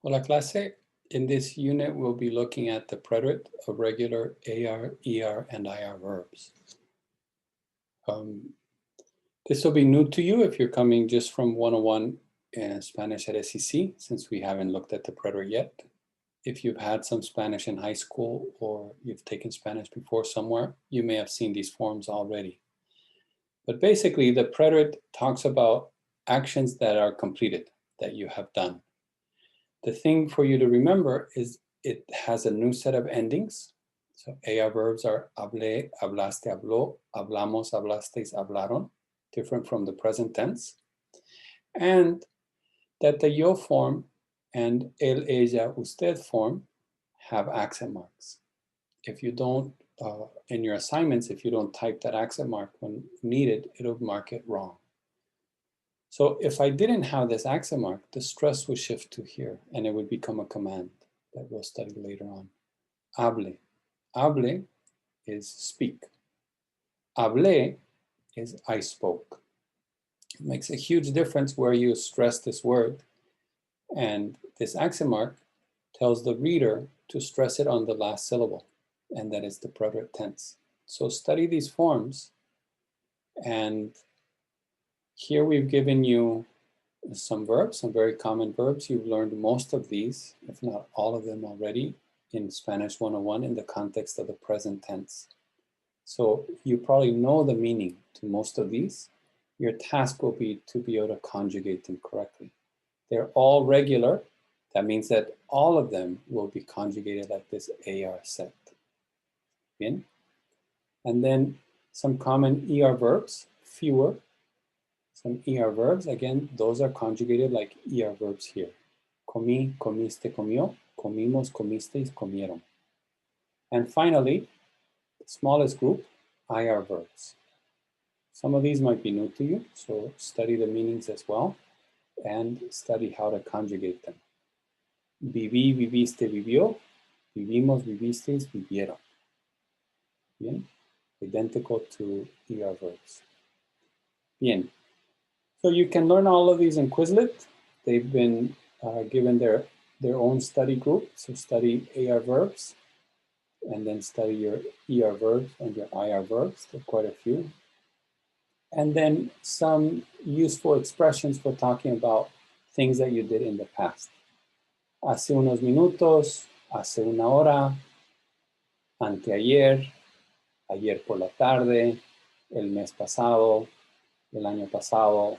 Hola clase. In this unit, we'll be looking at the preterit of regular AR, ER, and IR verbs. This will be new to you if you're coming just from 101 in Spanish at SEC, since we haven't looked at the preterit yet. If you've had some Spanish in high school or you've taken Spanish before somewhere, you may have seen these forms already. But basically, the preterit talks about actions that are completed, that you have done. The thing for you to remember is it has a new set of endings. So AR verbs are hablé, hablaste, habló, hablamos, hablasteis, hablaron, different from the present tense. And that the yo form and él, ella, usted form have accent marks. If you don't, in your assignments, if you don't type that accent mark when needed, it'll mark it wrong. So if I didn't have this accent mark, the stress would shift to here and it would become a command that we'll study later on. Hable. Hable is speak. Hablé is I spoke. It makes a huge difference where you stress this word, and this accent mark tells the reader to stress it on the last syllable, and that is the preterite tense. So study these forms, and here we've given you some verbs, some very common verbs. You've learned most of these, if not all of them already, in Spanish 101 in the context of the present tense. So you probably know the meaning to most of these. Your task will be to be able to conjugate them correctly. They're all regular. That means that all of them will be conjugated like this AR set. Bien? And then some common ER verbs, fewer. Some ER verbs, again, those are conjugated like ER verbs here. Comí, comiste, comió, comimos, comisteis, comieron. And finally, the smallest group, IR verbs. Some of these might be new to you, so study the meanings as well and study how to conjugate them. Viví, viviste, vivió, vivimos, vivisteis, vivieron. Bien, identical to ER verbs. Bien. So you can learn all of these in Quizlet. They've been given their own study group. So study AR verbs, and then study your ER verbs and your IR verbs. There are quite a few. And then some useful expressions for talking about things that you did in the past. Hace unos minutos, hace una hora, anteayer, ayer por la tarde, el mes pasado, el año pasado,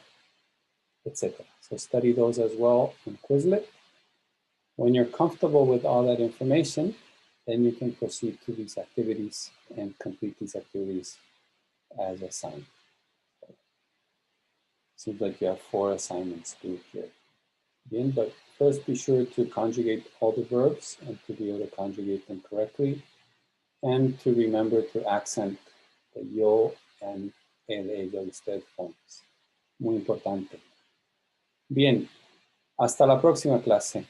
etc. So study those as well in Quizlet. When you're comfortable with all that information, then you can proceed to these activities and complete these activities as assigned. Seems like you have 4 assignments due here. Again, but first be sure to conjugate all the verbs and to be able to conjugate them correctly, and to remember to accent the yo and el, ella, usted forms. Muy importante. Bien, hasta la próxima clase.